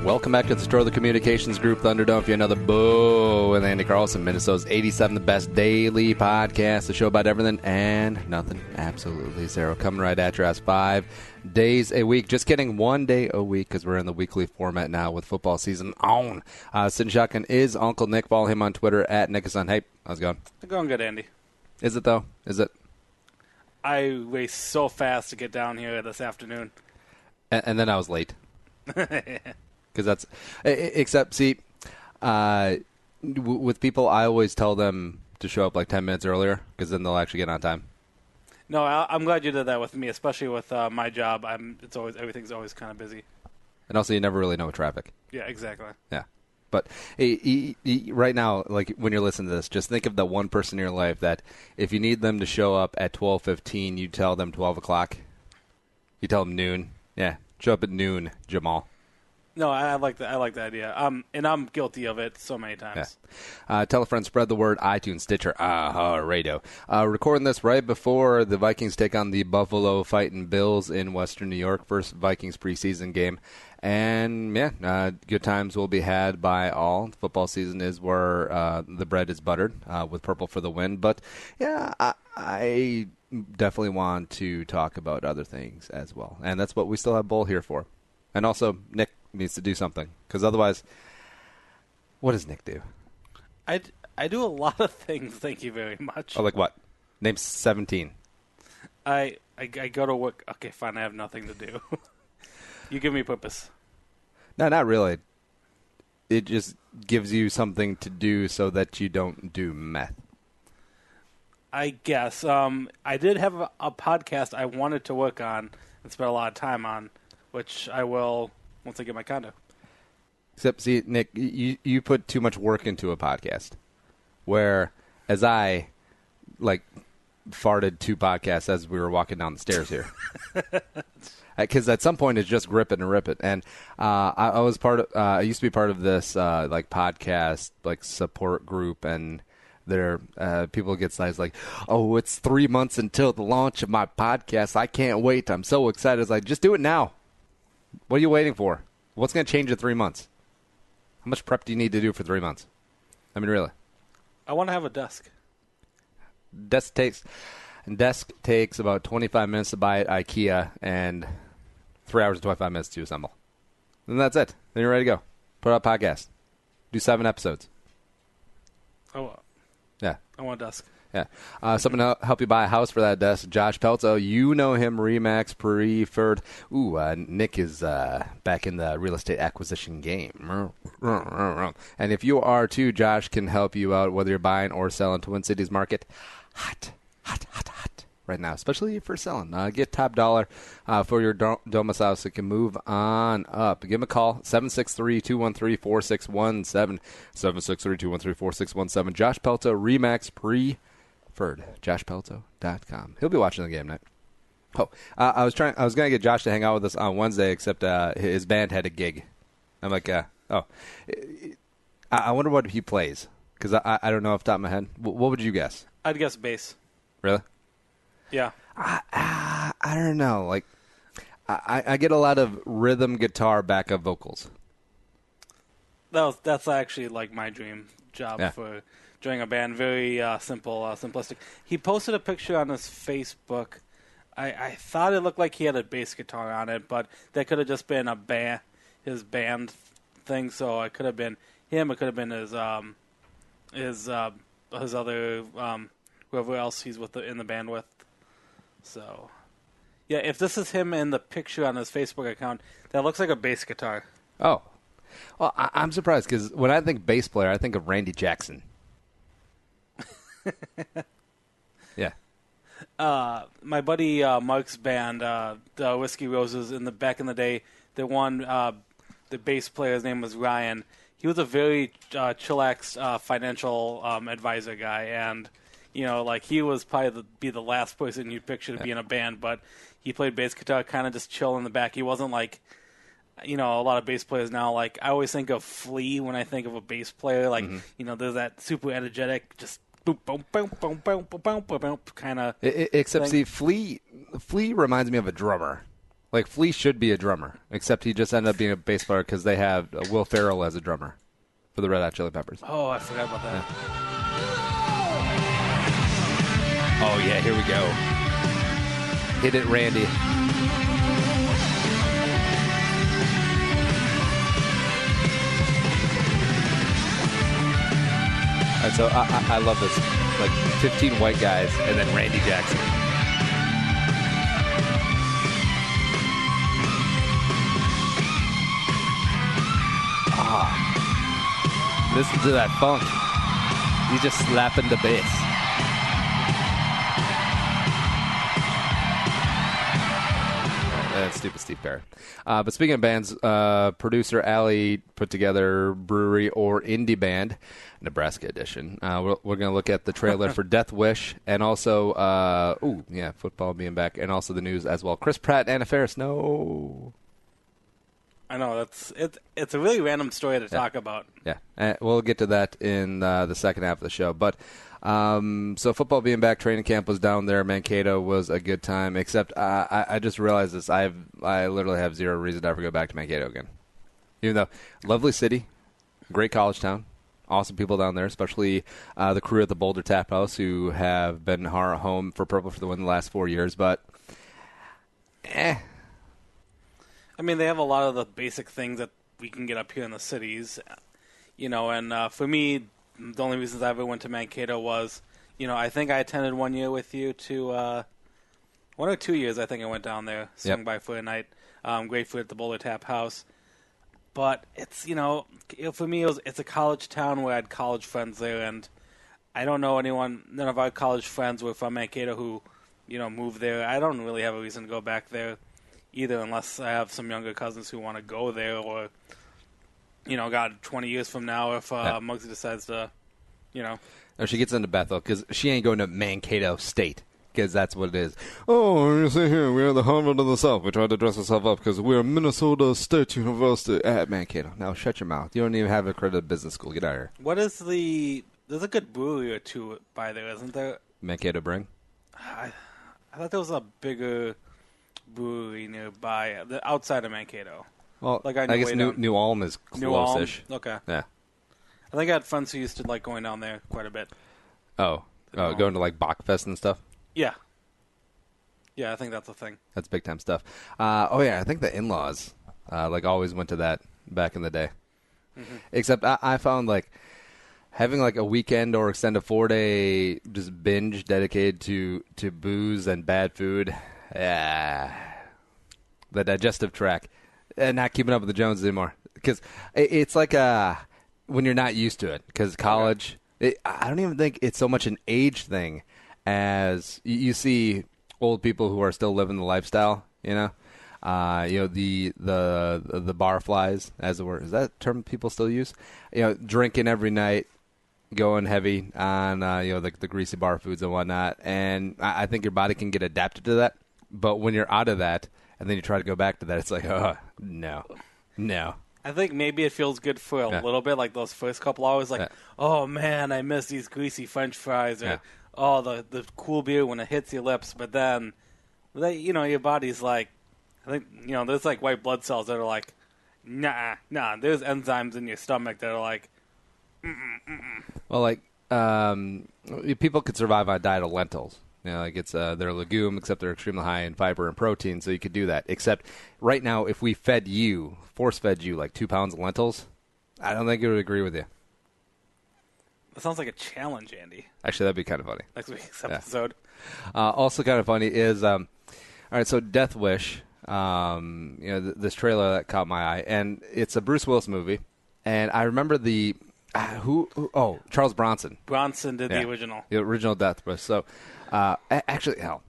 Welcome back to the Store of the Communications Group, Thunderdome. If you're another Bo with Andy Carlson, Minnesota's 87, the best daily podcast, the show about everything and nothing, absolutely zero. Coming right at your ass 5 days a week. Just kidding, 1 day a week because we're in the weekly format now with football season on. Sitting shotgun is Uncle Nick. Follow him on Twitter at Nickason. Hey, how's it going? It's going good, Andy. Is it, though? Is it? I raced so fast to get down here this afternoon. And then I was late. Because that's, except, see, with people, I always tell them to show up like 10 minutes earlier because then they'll actually get on time. No, I'm glad you did that with me, especially with my job. Everything's always kind of busy. And also, you never really know traffic. Yeah, exactly. Yeah. But right now, like when you're listening to this, just think of the one person in your life that if you need them to show up at 12:15, you tell them 12 o'clock. You tell them noon. Yeah, show up at noon, Jamal. No, I like the idea. And I'm guilty of it so many times. Yeah. Tell a friend, spread the word, iTunes, Stitcher, radio. Recording this right before the Vikings take on the Buffalo Fighting Bills in Western New York, first Vikings preseason game. And, yeah, good times will be had by all. Football season is where the bread is buttered with purple for the win. But, yeah, I definitely want to talk about other things as well. And that's what we still have Bull here for. And also, Nick needs to do something. Because otherwise, what does Nick do? I do a lot of things, thank you very much. Oh, like what? Name 17. I go to work. Okay, fine, I have nothing to do. You give me purpose. No, not really. It just gives you something to do so that you don't do meth. I guess. I did have a podcast I wanted to work on and spend a lot of time on, which I will once I get my condo. Except, see, Nick, you put too much work into a podcast. Whereas I, farted 2 podcasts as we were walking down the stairs here. Because at some point it's just grip it and rip it. And I was I used to be part of this podcast support group, and there people get sized like, oh, it's 3 months until the launch of my podcast. I can't wait. I'm so excited. It's like, just do it now. What are you waiting for? What's going to change in 3 months? How much prep do you need to do for 3 months? I mean, really. I want to have a desk. Desk takes about 25 minutes to buy at IKEA and 3 hours and 25 minutes to assemble. And that's it. Then you're ready to go. Put out a podcast. Do 7 episodes. Oh, yeah. I want a desk. Yeah. Someone to help you buy a house for that desk. Josh Pelto. You know him. Remax Preferred. Nick is back in the real estate acquisition game. And if you are too, Josh can help you out whether you're buying or selling. Twin Cities market. Hot right now, especially for selling. Get top dollar for your domicile so you can move on up. Give him a call, 763-213-4617, 763-213-4617. Josh Pelto, Remax Preferred, joshpelto.com. He'll be watching the game tonight. I was going to get Josh to hang out with us on Wednesday, except his band had a gig. I'm like, I wonder what he plays, because I don't know off the top of my head. What would you guess? I'd guess bass. Really? Yeah. I don't know. Like, I get a lot of rhythm guitar backup vocals. That's actually like my dream job for joining a band. Very simple, simplistic. He posted a picture on his Facebook. I thought it looked like he had a bass guitar on it, but that could have just been his band thing. So it could have been him. It could have been his other whoever else he's in the band with. So, yeah, if this is him in the picture on his Facebook account, that looks like a bass guitar. Oh. Well, I'm surprised because when I think bass player, I think of Randy Jackson. Yeah. My buddy Mark's band, the Whiskey Roses, back in the day, the bass player's name was Ryan. He was a very chillaxed financial advisor guy, and he was probably be the last person you'd picture to be in a band, but he played bass guitar, kind of just chill in the back. He wasn't like, a lot of bass players now. Like, I always think of Flea when I think of a bass player. Like, there's that super energetic, just boom, boom, boom, boom, boom, boom, boom, boom, kind of. Except, thing. see, Flea reminds me of a drummer. Like, Flea should be a drummer, except he just ended up being a bass player because they have Will Ferrell as a drummer for the Red Hot Chili Peppers. Oh, I forgot about that. Yeah. Oh, yeah, here we go. Hit it, Randy. All right, so I love this. Like 15 white guys and then Randy Jackson. Listen to that funk. He's just slapping the bass. That's stupid Steve Perry. But speaking of bands, producer Allie put together Brewery or Indie Band, Nebraska edition. We're going to look at the trailer for Death Wish and also, football being back, and also the news as well. Chris Pratt and Anna Farris, no. I know it's a really random story to talk about. Yeah, we'll get to that in the second half of the show. But so football being back, training camp was down there. Mankato was a good time. Except I just realized this. I literally have zero reason to ever go back to Mankato again. Even though lovely city, great college town, awesome people down there, especially the crew at the Boulder Tap House who have been home for Purple for the Win the last 4 years. But I mean, they have a lot of the basic things that we can get up here in the cities, and for me, the only reasons I ever went to Mankato was, I think I attended 1 year with you to, 1 or 2 years, I think I went down there, swung by for a night, great food at the Boulder Tap House. But it's, for me, it's a college town where I had college friends there, and I don't know none of our college friends were from Mankato who, moved there. I don't really have a reason to go back there either, unless I have some younger cousins who want to go there, or, 20 years from now, if Muggsy decides to, No, she gets into Bethel, because she ain't going to Mankato State, because that's what it is. Oh, you see here, we are the Harvard of the South. We tried to dress ourselves up because we're Minnesota State University at Mankato. Now, shut your mouth. You don't even have a accredited business school. Get out of here. What is there's a good brewery or two by there, isn't there? Mankato Brewing? I thought there was a bigger brewery nearby, outside of Mankato. Well, I guess New Ulm is close-ish. Okay. Yeah. I think I had friends who used to like going down there quite a bit. Going to like Bachfest and stuff? Yeah. Yeah, I think that's a thing. That's big-time stuff. I think the in-laws always went to that back in the day. Mm-hmm. Except I found having a weekend or extended 4-day just binge dedicated to booze and bad food. The digestive tract. And not keeping up with the Joneses anymore. Because it's when you're not used to it. Because college, I don't even think it's so much an age thing as you see old people who are still living the lifestyle, the barflies, as it were. Is that a term people still use? Drinking every night, going heavy on, the greasy bar foods and whatnot. And I think your body can get adapted to that. But when you're out of that, and then you try to go back to that, it's no. I think maybe it feels good for a little bit, like those first couple hours, oh man, I miss these greasy French fries, or the cool beer when it hits your lips. But then, your body's I think, there's white blood cells that are nah. There's enzymes in your stomach that are Well, people could survive on a diet of lentils. It's they're a legume, except they're extremely high in fiber and protein, so you could do that. Except right now, if we force-fed you 2 pounds of lentils, I don't think it would agree with you. That sounds like a challenge, Andy. Actually, that'd be kind of funny. Next week's episode. Also kind of funny is, all right, so Death Wish, this trailer that caught my eye, and it's a Bruce Willis movie, and I remember Charles Bronson. Bronson did the original. The original Death Wish. So, actually, hell.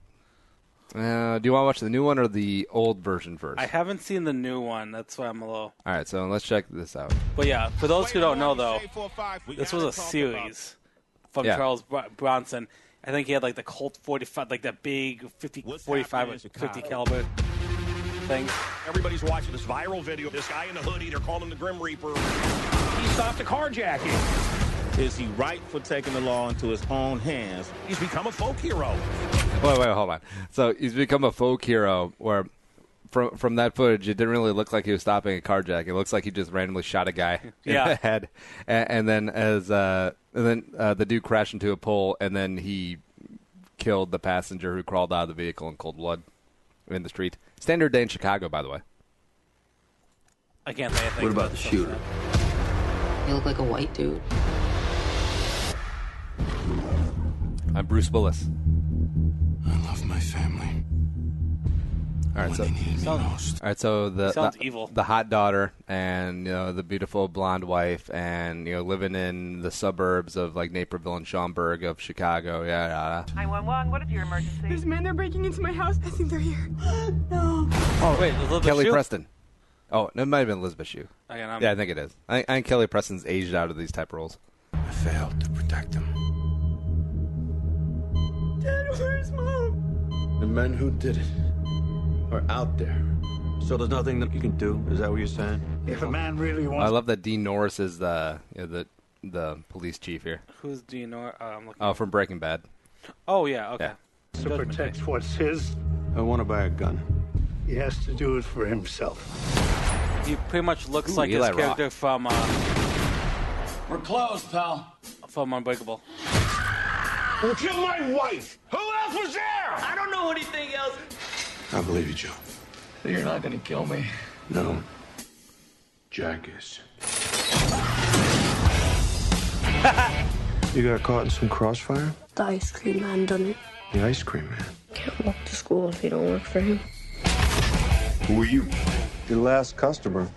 Do you want to watch the new one or the old version first? I haven't seen the new one. That's why I'm a little... All right, so let's check this out. But yeah, for those who don't know, though, this was a series from Charles Bronson. I think he had the Colt 45, that big 45 or 50 caliber thing. Everybody's watching this viral video. This guy in the hoodie, they're calling him the Grim Reaper. He stopped a carjacking. Is he right for taking the law into his own hands? He's become a folk hero. Wait, hold on. So he's become a folk hero where from that footage, it didn't really look like he was stopping a carjack. It looks like he just randomly shot a guy in the head, and then the dude crashed into a pole, and then he killed the passenger who crawled out of the vehicle in cold blood in the street. Standard day in Chicago, by the way. I can't say anything. What about the shooter? You look like a white dude. I'm Bruce Willis. I love my family. All right, so sounds evil. The hot daughter and the beautiful blonde wife, and living in the suburbs of like Naperville and Schaumburg of Chicago. 911, what is your emergency? There's men, they're breaking into my house. I think they're here. No. Oh, wait, Elizabeth Kelly Shue? Preston. Oh, it might have been Elizabeth Shue. Yeah, I think it is. I think Kelly Preston's aged out of these type of roles. I failed to protect them. Dad, where's Mom? The men who did it are out there. So there's nothing that you can do? Is that what you're saying? If a man really wants... I love that Dean Norris is the police chief here. Who's Dean Norris? From Breaking Bad. Oh, yeah, okay. Yeah. to protect what's his, I want to buy a gun. he has to do it for himself. He pretty much looks like his Eli Roth. character from We're closed, pal. from Unbreakable. Who killed my wife? Who else was there? I don't know anything else. I believe you, Joe. You're not gonna kill me. No. Jack is. You got caught in some crossfire? The ice cream man done it. The ice cream man. Can't walk to school if you don't work for him. Who are you? Your last customer.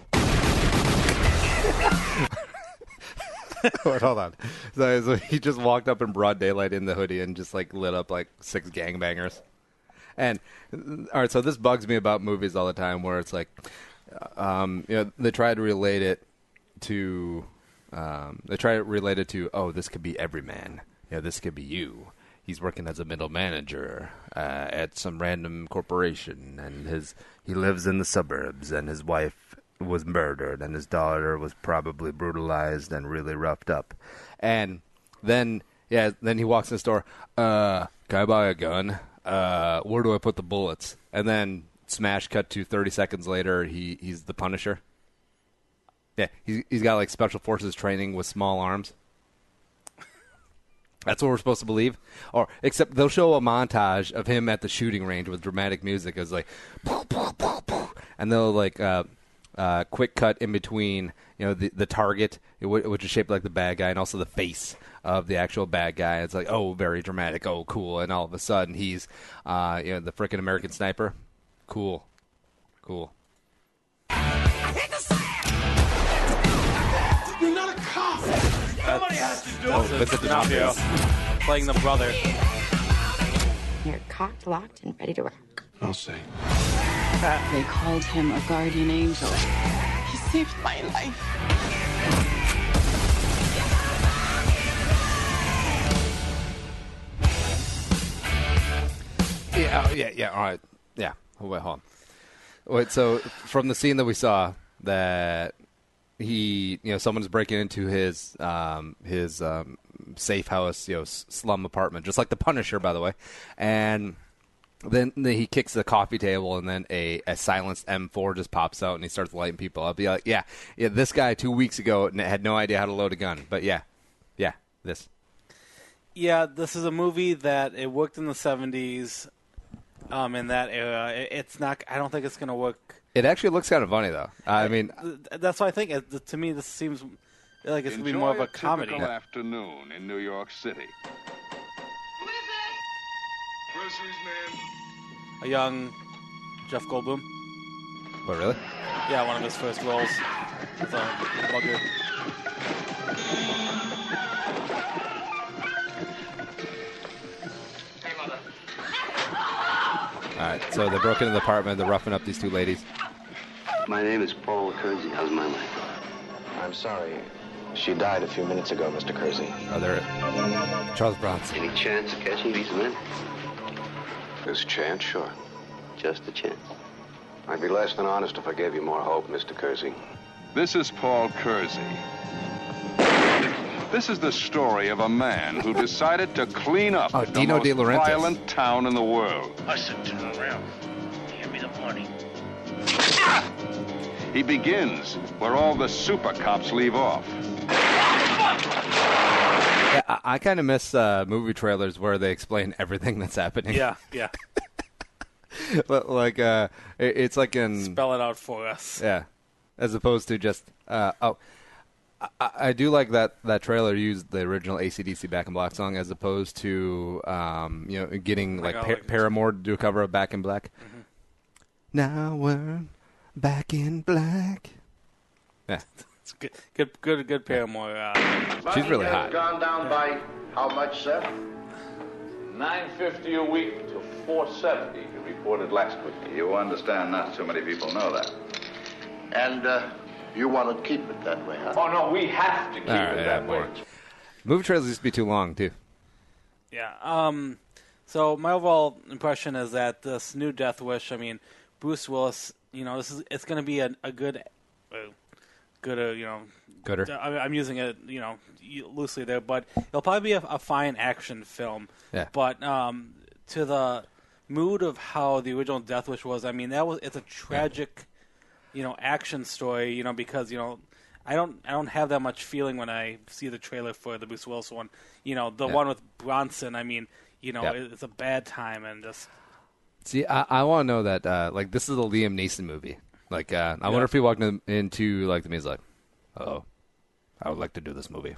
Wait, hold on. So he just walked up in broad daylight in the hoodie and just like lit up like 6 gangbangers. And all right, so this bugs me about movies all the time, where it's like, they try to relate it to, oh, this could be every man. This could be you. He's working as a middle manager at some random corporation, and he lives in the suburbs, and his wife was murdered, and his daughter was probably brutalized and really roughed up. And then he walks in the store. Can I buy a gun? Where do I put the bullets? And then smash cut to 30 seconds later, he's the Punisher. Yeah, he's got like special forces training with small arms. That's what we're supposed to believe. Or except they'll show a montage of him at the shooting range with dramatic music. It's like, and they'll like quick cut in between, the target, which is shaped like the bad guy, and also the face of the actual bad guy. It's like, oh, very dramatic, oh, cool, and all of a sudden he's, the frickin' American Sniper. Cool. You're not a cop. Somebody has to do it. Vincent D'Onofrio Playing the brother. You're cocked, locked, and ready to rock. I'll say. They called him a guardian angel. He saved my life. Yeah. All right. Yeah. Wait, hold on. Wait. So from the scene that we saw, that someone's breaking into his safe house, slum apartment, just like the Punisher, by the way, and then he kicks the coffee table, and then a silenced M4 just pops out, and he starts lighting people up. Be like, yeah, this guy 2 weeks ago had no idea how to load a gun, but this. Yeah, this is a movie that it worked in the 70s, in that era. It's not. I don't think it's going to work. It actually looks kind of funny, though. I mean, that's why I think. To me, this seems like it's going to be more of a comedy. Typical afternoon in New York City. Groceries, man. A young Jeff Goldblum. What, really? Yeah, one of his first roles as a bugger. Hey, mother. All right, so they broke into the apartment. They're roughing up these 2 ladies. My name is Paul Kersey. How's my wife? I'm sorry. She died a few minutes ago, Mr. Kersey. Oh, there. Charles Bronson. Any chance of catching these men? There's a chance, sure. Just a chance. I'd be less than honest if I gave you more hope, Mr. Kersey. This is Paul Kersey. This is the story of a man who decided to clean up the Dino most De Laurentiis. violent town in the world. I said turn around. Hand me the money. He begins where all the super cops leave off. Yeah, I kind of miss movie trailers where they explain everything that's happening. Yeah. But it's like in spell it out for us. Yeah, as opposed to just I do like that trailer used the original AC/DC Back in Black song as opposed to getting Paramore to do a cover of Back in Black. Mm-hmm. Now we're back in black. Yeah, it's good Paramore. She's really hot. Gone down by how much, sir? $9.50 a week to $4.70. He reported last week. You understand not too many people know that. And you want to keep it that way, huh? Oh, no, we have to keep it that way. Movie trailers used to be too long, too. Yeah. So my overall impression is that this new Death Wish, I mean, Bruce Willis, it's going to be a good, Gooder. I'm using it, loosely there, but it'll probably be a fine action film. Yeah. But to the mood of how the original Death Wish was, I mean, it's a tragic, action story, because I don't have that much feeling when I see the trailer for the Bruce Willis one. One with Bronson, I mean, it's a bad time and just. See, I want to know that this is a Liam Neeson movie. I wonder if he walked into the he's like, oh, I would like to do this movie.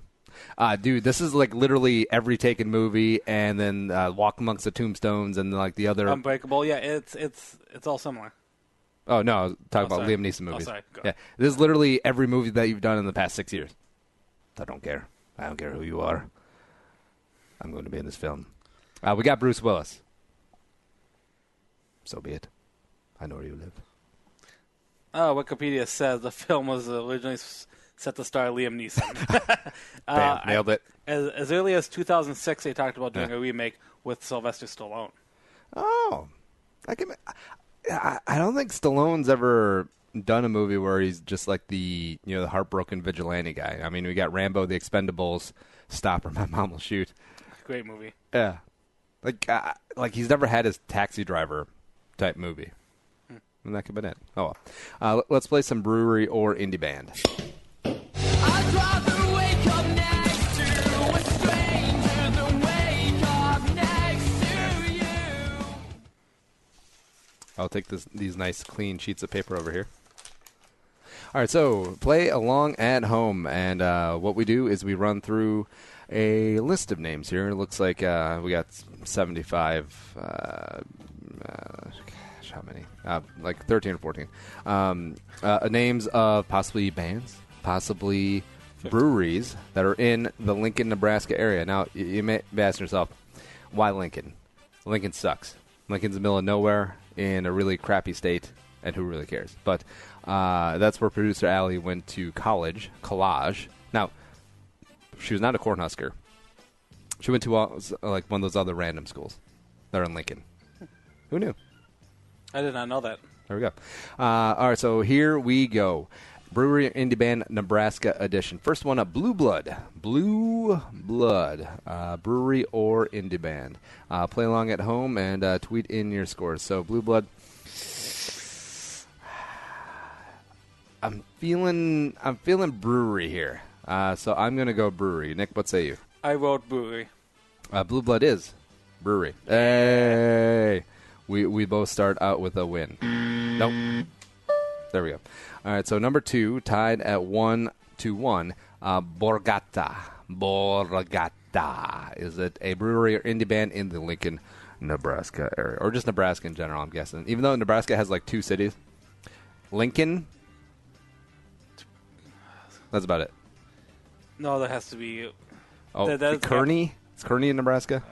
Dude, this is literally every Taken movie, and then Walk Amongst the Tombstones, and the other Unbreakable. Yeah, it's all similar. Oh no, I was talking about Liam Neeson movies. Oh, sorry. Go. Yeah, this is literally every movie that you've done in the past 6 years. I don't care. I don't care who you are. I'm going to be in this film. We got Bruce Willis. So be it. I know where you live. Wikipedia says the film was originally set to star Liam Neeson. Bam, nailed it. As early as 2006, they talked about doing a remake with Sylvester Stallone. Oh, I don't think Stallone's ever done a movie where he's just the the heartbroken vigilante guy. I mean, we got Rambo, The Expendables, Stop or My Mom Will Shoot. Great movie. Yeah, he's never had his Taxi Driver type movie. And that could have been it. Oh well. Let's play some Brewery or Indie Band. I'd rather wake up next to a stranger than wake up next to you. I'll take these nice clean sheets of paper over here. All right, so play along at home, and what we do is we run through a list of names here. It looks like we got 75. How many? 13 or 14. Names of possibly bands, possibly breweries that are in the Lincoln, Nebraska area. Now, you may be asking yourself, why Lincoln? Lincoln sucks. Lincoln's in the middle of nowhere in a really crappy state, and who really cares? But that's where producer Allie went to college. Now, she was not a Cornhusker. She went to one of those other random schools that are in Lincoln. Who knew? I did not know that. There we go. All right, so here we go. Brewery Indie Band Nebraska edition. First one up, Blue Blood. Blue Blood. Brewery or Indie Band. Play along at home and tweet in your scores. So Blue Blood. I'm feeling Brewery here. So I'm going to go Brewery. Nick, what say you? I wrote Brewery. Blue Blood is Brewery. Hey! We both start out with a win. Nope. There we go. All right, so number 2, tied at 1-1. Borgata. Is it a brewery or indie band in the Lincoln, Nebraska area? Or just Nebraska in general, I'm guessing. Even though Nebraska has 2 cities. Lincoln, that's about it. No, that has to be... Oh, Kearney? It's Kearney in Nebraska?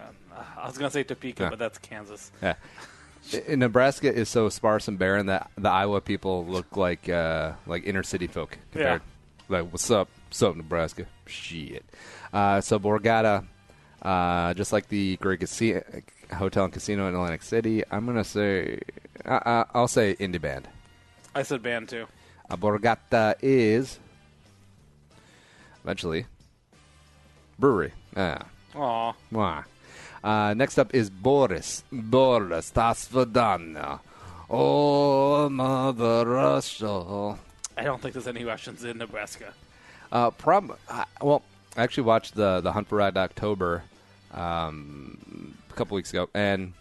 I was going to say Topeka, but that's Kansas. Yeah. Nebraska is so sparse and barren that the Iowa people look like inner city folk. Compared. Yeah. What's up? What's up, Nebraska? Shit. So Borgata, just like the Great Hotel and Casino in Atlantic City, I'm going to say, I'll say indie band. I said band, too. Borgata is, eventually, brewery. Aw. Next up is Boris. Boris, das verdammt. Oh, Mother Russia. I don't think there's any Russians in Nebraska. Well, I actually watched the Hunt for Red October a couple weeks ago, and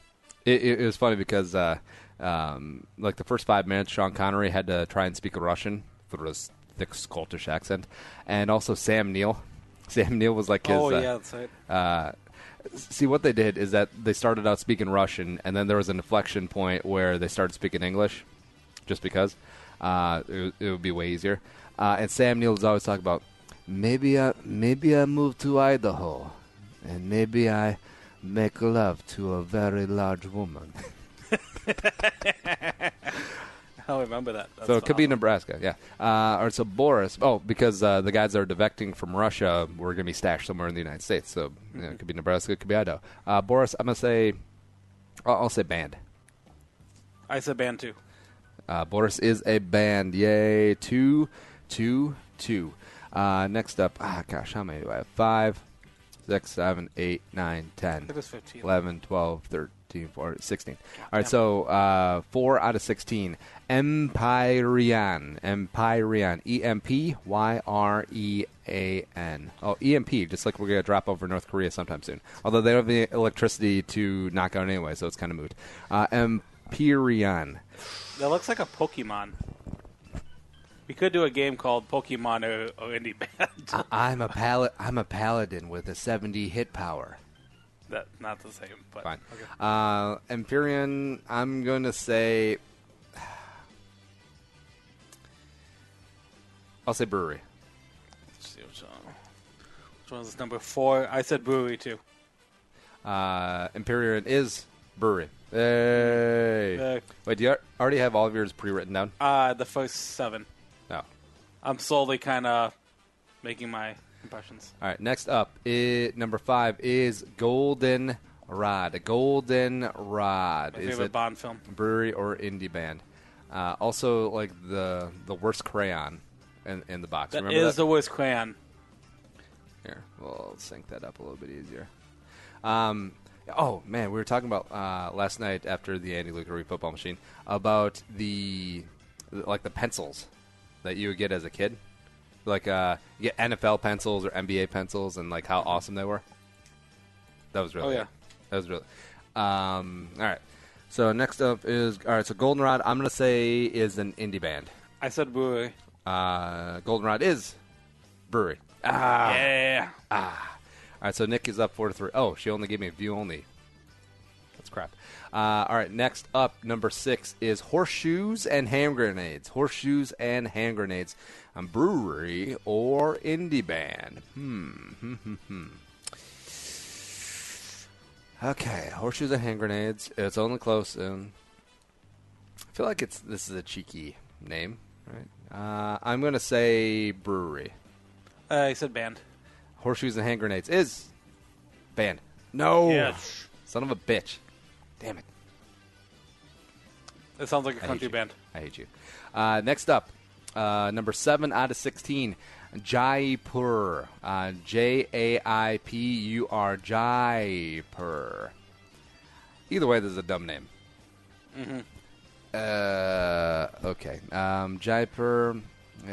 it was funny because like the first 5 minutes, Sean Connery had to try and speak Russian through his thick Scottish accent, and also Sam Neill. Sam Neill was like his. Oh yeah, that's right. See, what they did is that they started out speaking Russian, and then there was an inflection point where they started speaking English, just because it would be way easier. And Sam Neill was always talking about maybe I move to Idaho, and maybe I make love to a very large woman. I'll remember that. That's so it could be awesome. Nebraska, yeah. Or so Boris. Oh, because the guys that are defecting from Russia were going to be stashed somewhere in the United States. So it could be Nebraska, it could be Idaho. Boris, I'm going to say, I'll say band. I said band too. Boris is a band. Yay! 2-2-2. Next up, how many do I have? 5, 6, 7, 8, 9, 10, I think it was 15. 11, 12, 13, 14, 16. All right, so 4 out of 16. Empyrean. E-M-P-Y-R-E-A-N. Oh, E-M-P, just like we're going to drop over North Korea sometime soon. Although they don't have the electricity to knock out anyway, so it's kind of moot. Empyrean. That looks like a Pokemon. We could do a game called Pokemon or Indie Band. I'm a paladin with a 70 hit power. That's not the same, but fine. Okay. Empyrean, I'm going to say... I'll say Brewery. Let's see which one is this, number 4? I said Brewery too. Empyrean is Brewery. Hey. Wait, do you already have all of yours pre-written down? The first 7. No. I'm slowly kind of making my impressions. All right, next up, number 5 is Golden Rod. Golden Rod. My is favorite it Bond film. Brewery or indie band? Also, like the worst crayon in the box. That Remember is the worst crayon. Here, we'll sync that up a little bit easier. Oh, man, we were talking about last night after the Andy Lucarelli football machine about the pencils that you would get as a kid. Like, you get NFL pencils or NBA pencils and, like, how awesome they were. That was really good. That was really all right. So next up is, all right, so Goldenrod, I'm going to say is an indie band. I said Brewery. Goldenrod is Brewery. Yeah. All right, so Nick is up 4-3. Oh, she only gave me a view only. That's crap. All right, next up, number 6 is Horseshoes and Hand Grenades. Horseshoes and Hand Grenades. Brewery or indie band? Okay, Horseshoes and Hand Grenades. It's only close. I feel like this is a cheeky name, right? I'm going to say Brewery. I said band. Horseshoes and Hand Grenades is band. No. Yes. Son of a bitch. Damn it. It sounds like a country band. I hate you. Next up, number 7 out of 16, Jaipur. Jaipur. Jaipur. Either way, this is a dumb name. Mm-hmm. Okay. Jaipur,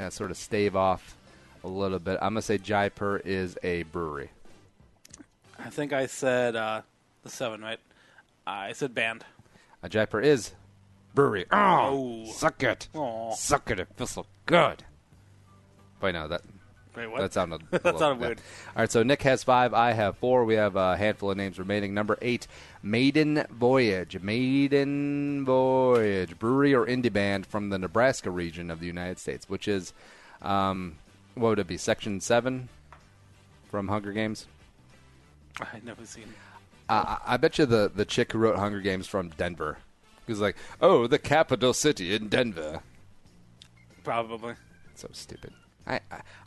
sort of stave off a little bit. I'm going to say Jaipur is a brewery. I think I said the 7, right? I said band. Jaipur is brewery. Oh. Suck it. Aw. Suck it. It feels so good. Wait, no, that sounded a that sounded weird. All right, so Nick has 5. I have 4. We have a handful of names remaining. Number 8, Maiden Voyage. Maiden Voyage. Brewery or indie band from the Nebraska region of the United States, which is, what would it be, Section 7 from Hunger Games? I've never seen it. I bet you the chick who wrote Hunger Games from Denver. He was like, oh, the capital city in Denver. Probably. So stupid.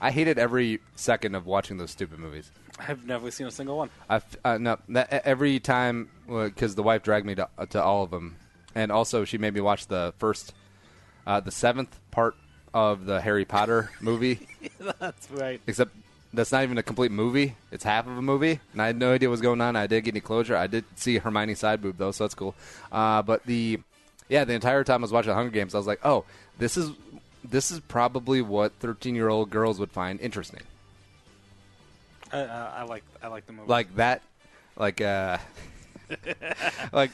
I hated every second of watching those stupid movies. I've never seen a single one. Every time, because the wife dragged me to all of them. And also she made me watch the 7th part of the Harry Potter movie. That's right. Except that's not even a complete movie. It's half of a movie. And I had no idea what was going on. I didn't get any closure. I did see Hermione's side boob, though, so that's cool. But the Yeah, the entire time I was watching the Hunger Games, I was like, oh, this is probably what 13-year-old girls would find interesting. I like the movie. Like that, like like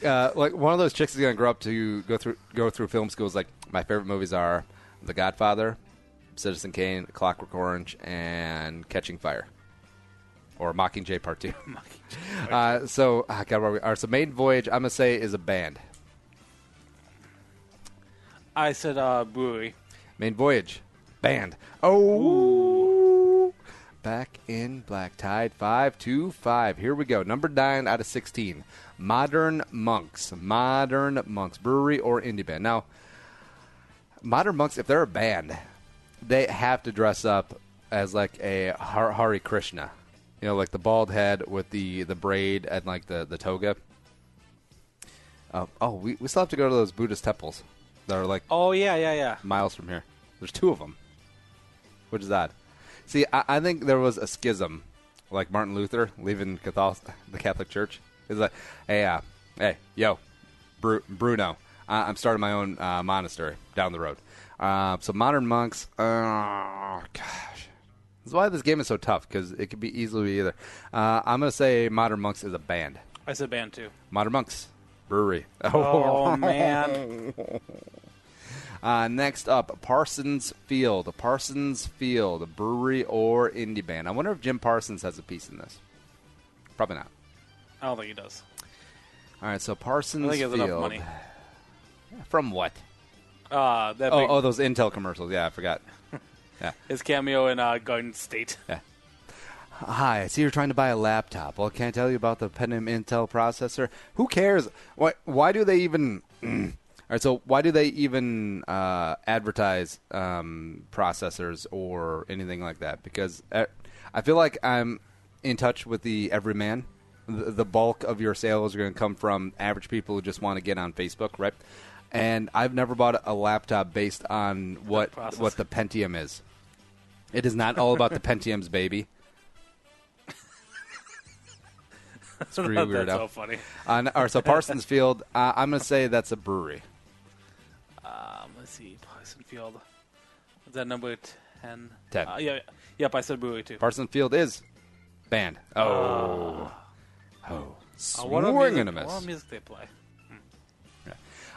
one of those chicks is gonna grow up to go through film schools. Like, my favorite movies are The Godfather, Citizen Kane, Clockwork Orange, and Catching Fire, or Mockingjay Part 2. So God, where we are. So Maiden Voyage, I'm gonna say, is a band. I said Brewery. Maiden Voyage, band. Oh. Back in Black Tide, 5-5. Here we go. Number 9 out of 16. Modern Monks. Modern Monks. Brewery or indie band. Now, Modern Monks, if they're a band, they have to dress up as like a Hare Krishna. You know, like the bald head with the braid and like the toga. We still have to go to those Buddhist temples that are like miles from here. There's 2 of them, which is odd. See, I think there was a schism, like Martin Luther leaving the Catholic Church. He's like, hey, Bruno, I'm starting my own monastery down the road. So Modern Monks, gosh. That's why this game is so tough, because it could be easily either. I'm going to say Modern Monks is a band. I said band, too. Modern Monks, Brewery. Oh, man. Next up, Parsons Field. Parsons Field, Brewery or indie band. I wonder if Jim Parsons has a piece in this. Probably not. I don't think he does. All right, so Parsons I think he has Field. enough money. From what? Those Intel commercials. Yeah, I forgot. Yeah. His cameo in Garden State. Yeah. Hi, I see you're trying to buy a laptop. Well, can I tell you about the Pentium Intel processor? Who cares? Why do they even... All right, so why do they even advertise processors or anything like that? Because I feel like I'm in touch with the everyman. The bulk of your sales are going to come from average people who just want to get on Facebook, right? And I've never bought a laptop based on what the Pentium is. It is not all about the Pentiums, baby. Screw you, weirdo. That's so funny. So Parsons Field, I'm going to say that's a brewery. Let's see, Parsons Field. Is that number 10? 10. Yep, I said brewery too. Parsons Field is band. What and a miss. What music they play?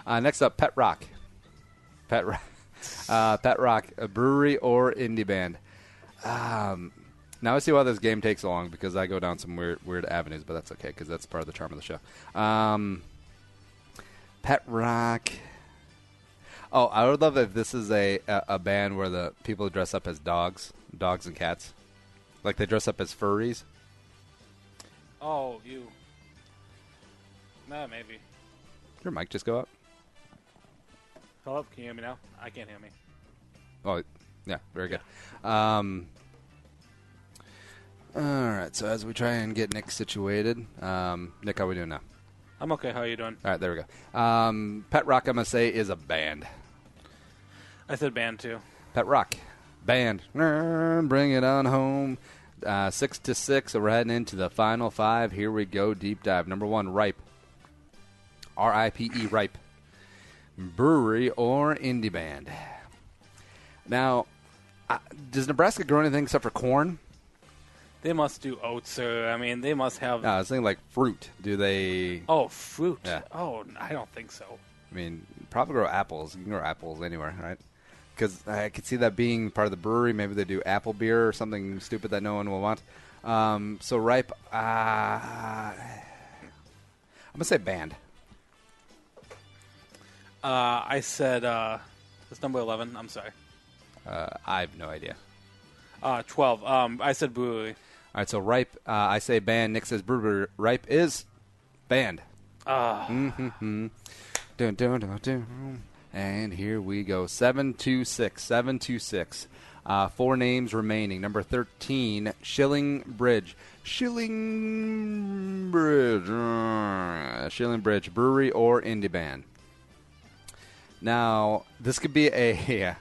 Next up, Pet Rock. Pet Rock, a brewery or indie band. Now I see why this game takes so long, because I go down some weird avenues, but that's okay, because that's part of the charm of the show. Pet Rock. Oh, I would love if this is a band where the people dress up as dogs and cats. Like they dress up as furries. Oh, you. Nah, maybe. Did your mic just go up? Philip, can you hear me now? I can't hear me. Oh, yeah, very good. All right, so as we try and get Nick situated, Nick, how are we doing now? I'm okay. How are you doing? All right, there we go. Pet Rock, I'm going to say, is a band. I said band, too. Pet Rock, band. Bring it on home. 6-6, so we're heading into the final 5. Here we go, deep dive. Number 1, Ripe. R-I-P-E, Ripe. Brewery or indie band. Now, does Nebraska grow anything except for corn? They must do oats, or, they must have... No, I was thinking like fruit. Do they... Oh, fruit. Yeah. Oh, I don't think so. Probably grow apples. You can grow apples anywhere, right? Because I could see that being part of the brewery. Maybe they do apple beer or something stupid that no one will want. So Ripe, I'm going to say band. I said, it's number 11. I'm sorry. I have no idea. 12. I said brewery. All right, so Ripe, I say band. Nick says brewery. Ripe is band. Dun, dun, dun, dun. And here we go. 7-6. 7-6. 4 names remaining. Number 13, Shilling Bridge. Shilling Bridge, brewery or indie band. Now, this could be a...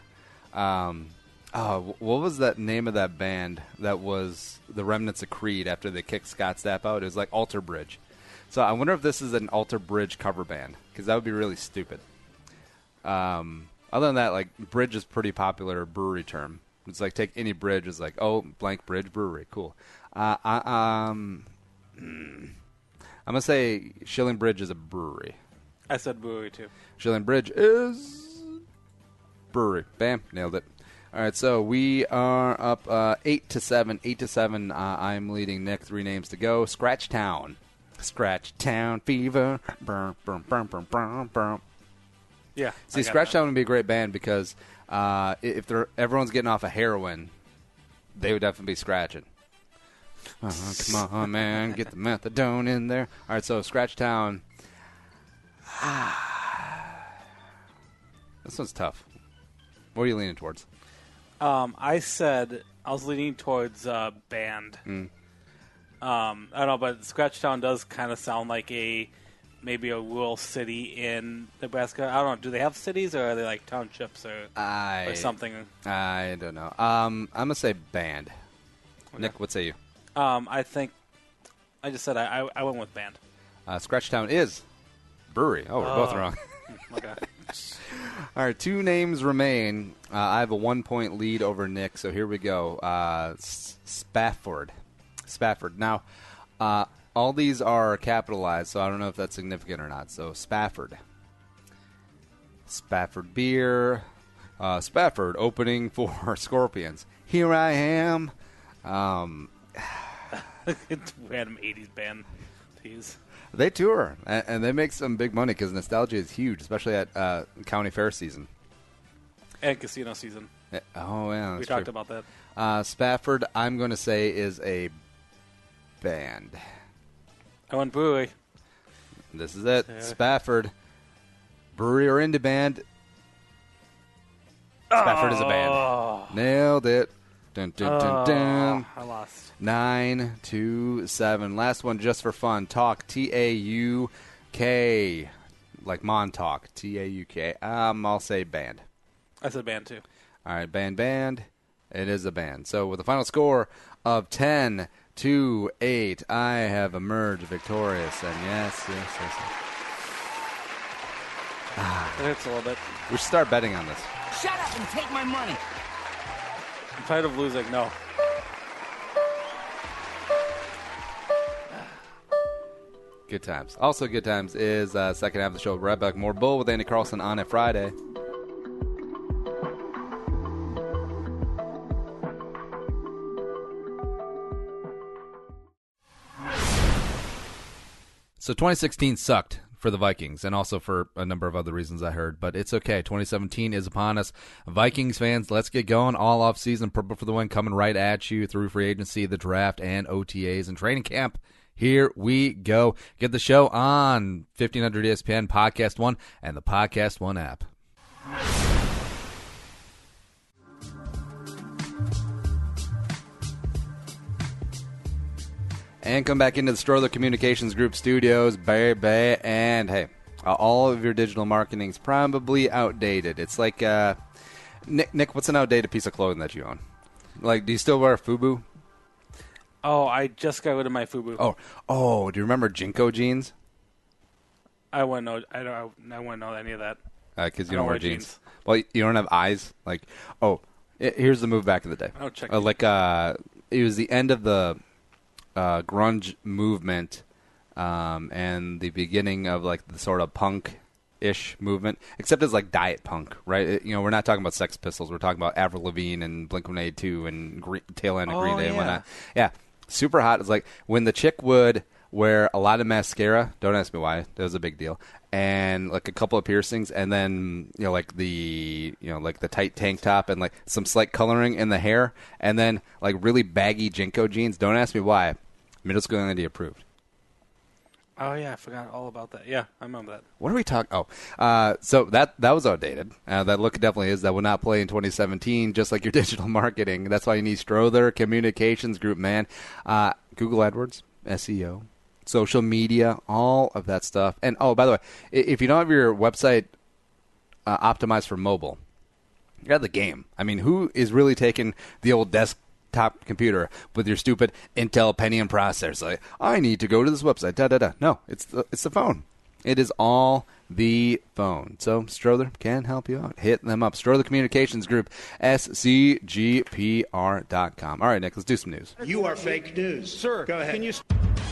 what was that name of that band that was the remnants of Creed after they kicked Scott Stapp out? It was like Alter Bridge. So I wonder if this is an Alter Bridge cover band, because that would be really stupid. Other than that, like, bridge is pretty popular brewery term. It's like take any bridge. It's like, oh, blank bridge brewery. Cool. I'm going to say Shilling Bridge is a brewery. I said brewery, too. Shilling Bridge is brewery. Bam. Nailed it. All right, so we are up 8-7. 8-7. I'm leading Nick. 3 names to go. Scratch Town. Scratch Town Fever. Burn, burn, burn, burn, burn, burn. Yeah. See, Scratch Town would be a great band because if everyone's getting off of heroin, they would definitely be scratching. Come on, man. Get the methadone in there. All right, so Scratch Town. This one's tough. What are you leaning towards? I said I was leaning towards band. I don't know, but Scratch Town does kind of sound like maybe a rural city in Nebraska. I don't know. Do they have cities, or are they like townships or something? I don't know. I'm going to say band. Okay. Nick, what say you? I think I just said I went with band. Scratch Town is brewery. Oh, we're both wrong. Okay. All right, 2 names remain. I have a 1-point lead over Nick, so here we go. Spafford. Now, all these are capitalized, so I don't know if that's significant or not. So Spafford. Spafford beer. Spafford opening for Scorpions. Here I am. It's random 80s band tease. They tour, and they make some big money because nostalgia is huge, especially at County Fair season. And casino season. Oh, yeah, that's we true. talked about that. Spafford, I'm going to say, is a band. I went brewery. This is it. Spafford. Brewery or indie band. Spafford is a band. Nailed it. Dun, dun, dun, dun. I lost. 9-7. Last one just for fun. Talk. T-A-U-K. Like Montauk. T-A-U-K. I'll say band. I said band too. All right, band. It is a band. So with a final score of 10-8, I have emerged victorious. And yes. It hurts a little bit. We should start betting on this. Shut up and take my money. I'm tired of losing. No. Good times. Also good times is second half of the show. Right back. More Bull with Andy Carlson on a Friday. So 2016 sucked for the Vikings, and also for a number of other reasons I heard, but it's okay. 2017 is upon us. Vikings fans, let's get going. All off-season, Purple for the Win coming right at you through free agency, the draft, and OTAs and training camp. Here we go. Get the show on 1500 ESPN, Podcast One, and the Podcast One app. And come back into the Stroller Communications Group studios, baby. And, hey, all of your digital marketing is probably outdated. It's like, Nick, what's an outdated piece of clothing that you own? Like, do you still wear FUBU? Oh, I just got rid of my FUBU. Oh, do you remember Jinko jeans? I wouldn't know. I wouldn't know any of that. Because you don't wear jeans. Well, you don't have eyes. Like, here's the move back in the day. Oh, check. It was the end of the grunge movement and the beginning of like the sort of punk-ish movement, except it's like diet punk, right? We're not talking about Sex Pistols. We're talking about Avril Lavigne and Blink-182 and tail end of Green Day and whatnot. Yeah, super hot. It's like when the chick would wear a lot of mascara. Don't ask me why. That was a big deal. And like a couple of piercings, and then like the tight tank top and like some slight coloring in the hair, and then like really baggy Jinko jeans. Don't ask me why. Middle school Andy approved. Oh yeah, I forgot all about that. Yeah, I remember that. What are we talking? So that was outdated. That look definitely is. That will not play in 2017. Just like your digital marketing. That's why you need Strother Communications Group, man. Google AdWords, SEO, social media, all of that stuff. And by the way, if you don't have your website optimized for mobile, you're out of the game. I mean, who is really taking the old desktop computer with your stupid Intel Pentium processor? Like, I need to go to this website. No, it's the phone. It is all the phone. So Strother can help you out. Hit them up. Strother Communications Group, scgpr.com. All right, Nick, let's do some news. You are fake news. Sir, go ahead. Can you...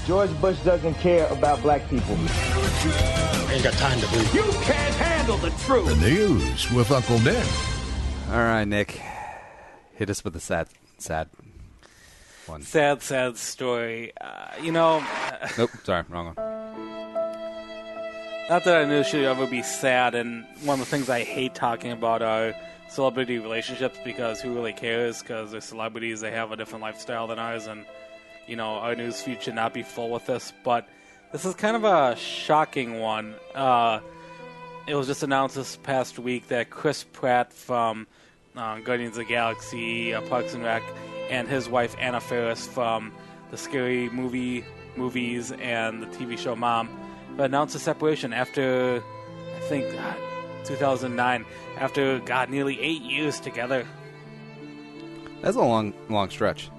George Bush doesn't care about black people. Ain't got time to believe. You can't handle the truth. The news with Uncle Nick. All right, Nick. Hit us with a sad one. Sad story. Nope, sorry, wrong one. Not that I knew it should ever be sad, and one of the things I hate talking about are celebrity relationships, because who really cares? Because they're celebrities, they have a different lifestyle than ours, and our news feed should not be full with this. But this is kind of a shocking one. It was just announced this past week that Chris Pratt from Guardians of the Galaxy, Parks and Rec, and his wife Anna Farris from the Scary movies and the TV show Mom, announced a separation after, I think, 2009, after, nearly 8 years together. That's a long stretch.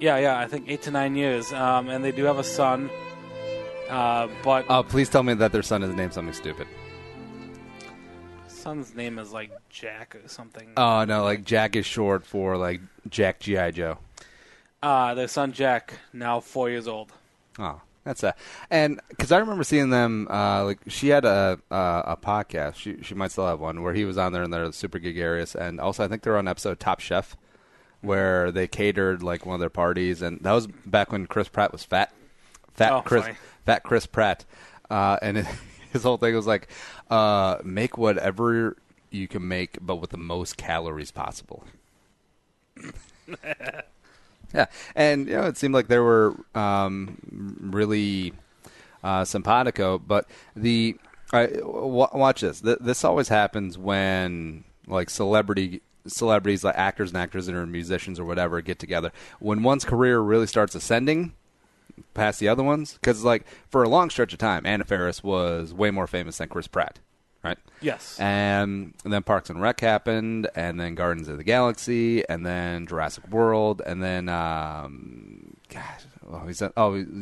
Yeah, I think 8 to 9 years. And they do have a son, but... Oh, please tell me that their son is named something stupid. Son's name is, like, Jack or something. Oh, no, like, Jack is short for, like, Jack G.I. Joe. Their son, Jack, now 4 years old. Oh, that's and because I remember seeing them, she had a podcast, she might still have one, where he was on there and they're super gregarious, and also I think they're on episode Top Chef, where they catered, like, one of their parties, and that was back when Chris Pratt was fat Chris Pratt, and his whole thing was like, make whatever you can make, but with the most calories possible. Yeah, and it seemed like they were really simpatico. But watch this. This always happens when like celebrities, like actors and actresses or musicians or whatever, get together. When one's career really starts ascending past the other ones, because like for a long stretch of time, Anna Faris was way more famous than Chris Pratt. Right. Yes. And then Parks and Rec happened, and then Guardians of the Galaxy, and then Jurassic World, and then he's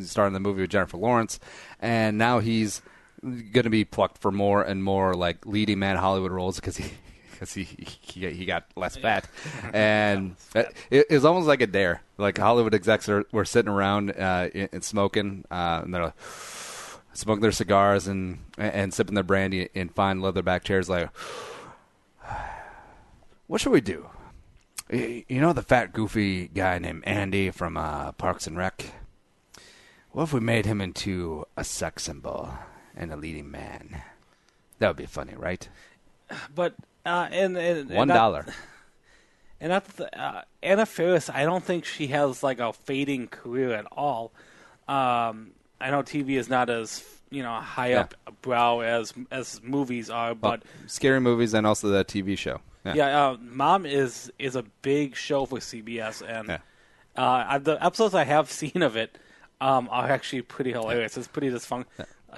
starring the movie with Jennifer Lawrence, and now he's going to be plucked for more and more like leading man Hollywood roles because he got less fat, and it was almost like a dare. Like Hollywood execs were sitting around and smoking, and they're like, smoking their cigars and sipping their brandy in fine leatherback chairs, like, what should we do? The fat, goofy guy named Andy from Parks and Rec? What if we made him into a sex symbol and a leading man? That would be funny, right? But and $1. Anna Faris, I don't think she has like a fading career at all. I know TV is not as high up brow as movies are, but scary movies and also the TV show. Mom is a big show for CBS, and the episodes I have seen of it are actually pretty hilarious. It's pretty a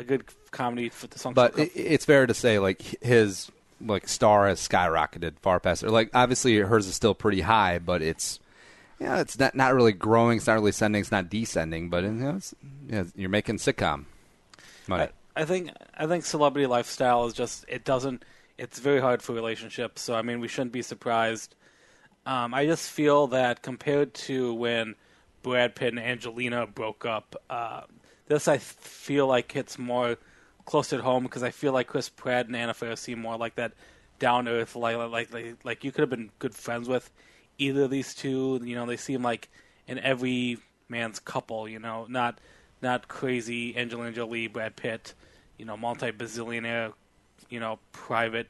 good comedy for dysfunctional. But it's fair to say, like his star has skyrocketed far past her. Like obviously hers is still pretty high, but it's. Yeah, it's not really growing. It's not really ascending. It's not descending. But you're making sitcom money. I think celebrity lifestyle is just it's very hard for relationships. So I mean, we shouldn't be surprised. I just feel that compared to when Brad Pitt and Angelina broke up, this I feel like hits more close at home because I feel like Chris Pratt and Anna Faris seem more like that down to earth, like you could have been good friends with either of these two. They seem like an every man's couple, not crazy Angelina Jolie, Brad Pitt, multi-bazillionaire, privatized,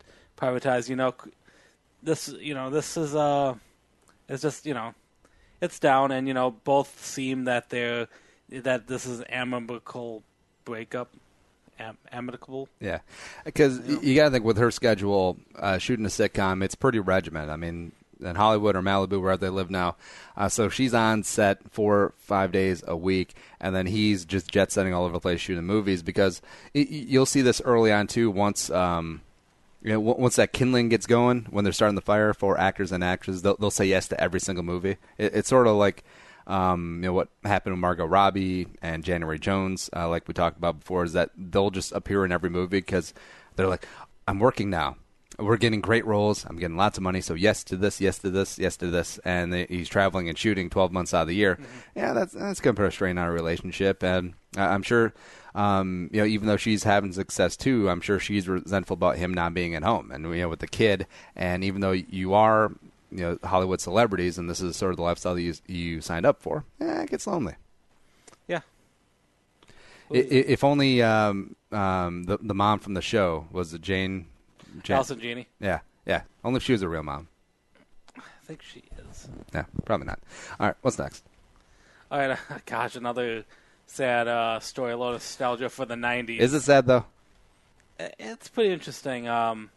this is it's just, it's down, and both seem that this is amicable breakup. Amicable. Yeah, because you got to think with her schedule, shooting a sitcom, it's pretty regimented. I mean, in Hollywood or Malibu, wherever they live now. So she's on set 4 or 5 days a week, and then he's just jet setting all over the place shooting movies. Because you'll see this early on too. Once once that kindling gets going, when they're starting the fire for actors and actresses, they'll say yes to every single movie. It's sort of like what happened with Margot Robbie and January Jones, like we talked about before, is that they'll just appear in every movie because they're like, I'm working now. We're getting great roles. I'm getting lots of money. So yes to this, yes to this, yes to this. And he's traveling and shooting 12 months out of the year. Mm-hmm. Yeah, that's going to put a strain on our relationship. And I'm sure, even though she's having success too, I'm sure she's resentful about him not being at home. And, with the kid, and even though you are, Hollywood celebrities, and this is sort of the lifestyle that you signed up for, it gets lonely. Yeah. If only the mom from the show was Jane. Allison Janney. Yeah. Only if she was a real mom. I think she is. Yeah, probably not. All right, what's next? All right, gosh, another sad story, a lot of nostalgia for the 90s. Is it sad, though? It's pretty interesting how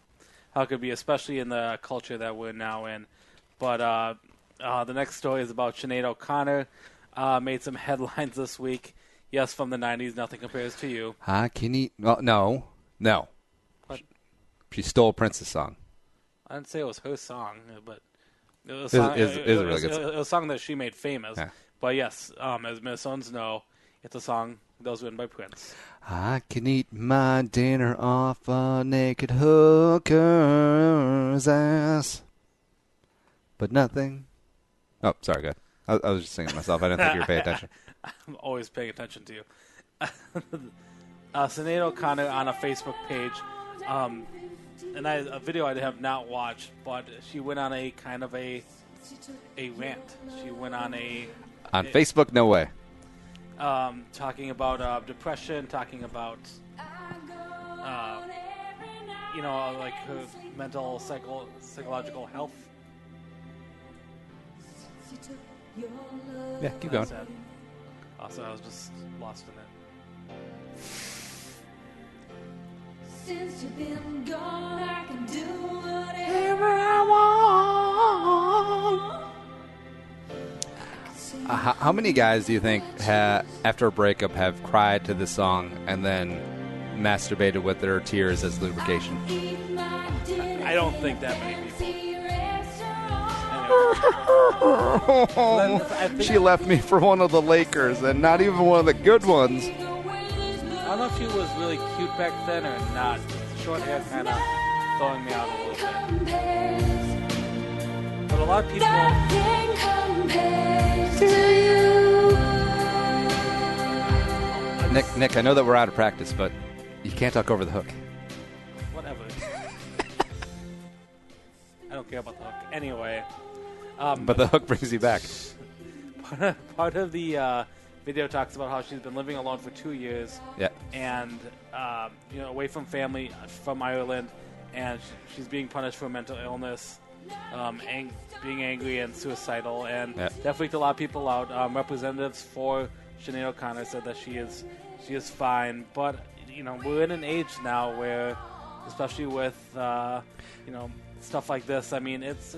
it could be, especially in the culture that we're now in. But the next story is about Sinead O'Connor. Made some headlines this week. Yes, from the 90s, Nothing Compares to You. Well, no. What? She stole Prince's song. I didn't say it was her song, but it was a really good song. It was a song that she made famous. Yeah. But yes, as Minnesotans know, it's a song that was written by Prince. I can eat my dinner off a naked hooker's ass, but nothing. Oh, sorry, go ahead. I was just singing to myself. I didn't think you were paying attention. I'm always paying attention to you. Sinead O'Connor on a Facebook page, and a video I have not watched, but she went on a kind of a rant. She went on Facebook, no way. Talking about depression, talking about like her mental psychological health. Yeah, keep going. Also, I was just lost in it. Since you've been gone, I can do whatever I want. How many guys do you think after a breakup have cried to this song and then masturbated with their tears as lubrication? I don't think that many people. She left me for one of the Lakers, and not even one of the good ones. I don't know if she was really cute back then or not. Short hair kind of throwing me out a little bit. But a lot of people... Nick, I know that we're out of practice, but you can't talk over the hook. Whatever. I don't care about the hook. Anyway. But the hook brings you back. Part of the video talks about how she's been living alone for 2 years. Yeah. And, away from family, from Ireland, and she's being punished for mental illness, being angry and suicidal, and that freaked a lot of people out. Representatives for Sinead O'Connor said that she is fine, but we're in an age now where, especially with stuff like this, I mean, it's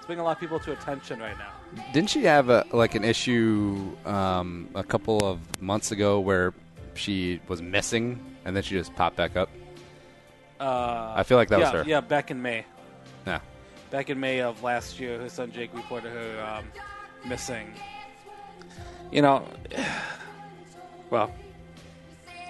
bringing a lot of people to attention right now. Didn't she have an issue a couple of months ago where she was missing and then she just popped back up? I feel like that was her. Yeah, back in May. Yeah. Back in May of last year, her son Jake reported her missing. Well,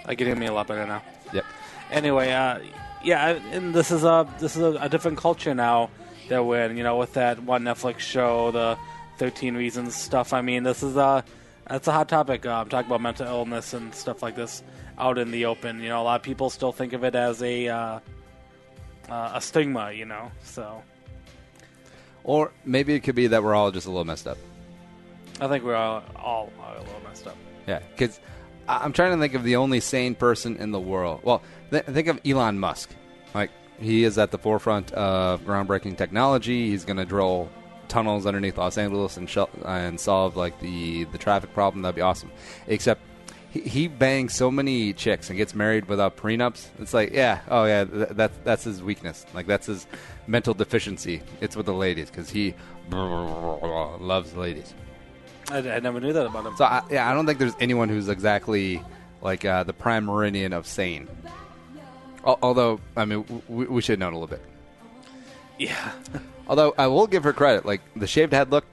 I can hear me a lot better now. Yep. Anyway, and this is a different culture now that we're in. With that one Netflix show, the 13 Reasons stuff. I mean, that's a hot topic. Talking about mental illness and stuff like this out in the open. A lot of people still think of it as a stigma. So. Or maybe it could be that we're all just a little messed up. I think we're all a little messed up. Yeah, because I'm trying to think of the only sane person in the world. Well, think of Elon Musk. Like, he is at the forefront of groundbreaking technology. He's going to drill tunnels underneath Los Angeles and solve the traffic problem. That'd be awesome. Except he bangs so many chicks and gets married without prenups. It's like, that's his weakness. Like, that's his mental deficiency. It's with the ladies because he loves ladies. I never knew that about him. So I don't think there's anyone who's exactly like the prime meridian of sane. Although, I mean, we should know a little bit. Yeah. Although I will give her credit, like the shaved head look,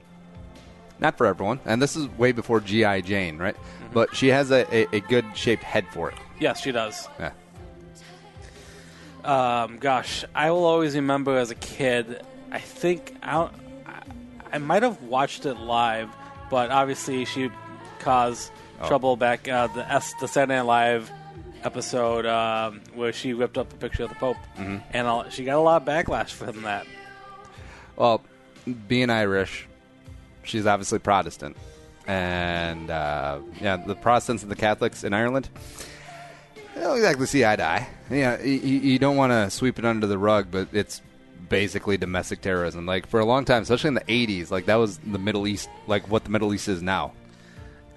not for everyone, and this is way before G.I. Jane, right? Mm-hmm. But she has a good shaped head for it. Yes, she does. Yeah. Gosh, I will always remember as a kid. I think I might have watched it live, but obviously she caused trouble back the Saturday Night Live episode where she ripped up a picture of the Pope, and she got a lot of backlash from that. Well, being Irish, she's obviously Protestant, and the Protestants and the Catholics in Ireland, they don't exactly see eye to eye. Yeah, you don't want to sweep it under the rug, but it's basically domestic terrorism. Like, for a long time, especially in the 80s, like, that was the Middle East, like what the Middle East is now.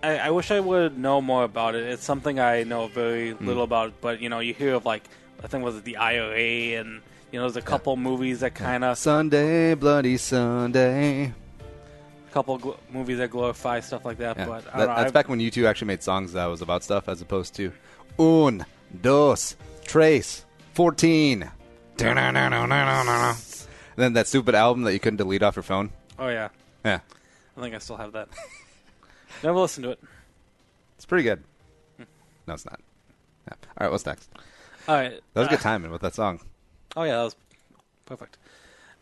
I wish I would know more about it. It's something I know very little about, but, you hear of, like, I think was it the IRA, and, there's a couple movies that kind of... Sunday, Bloody Sunday. A couple movies that glorify stuff like that, but I don't know. That's back when you two actually made songs that was about stuff, as opposed to Un, Dos, Tres, 14. And then that stupid album that you couldn't delete off your phone. Oh, yeah. Yeah. I think I still have that. Never listened to it. It's pretty good. No, it's not. Yeah. All right, what's next? All right. That was good timing with that song. Oh, yeah, that was perfect.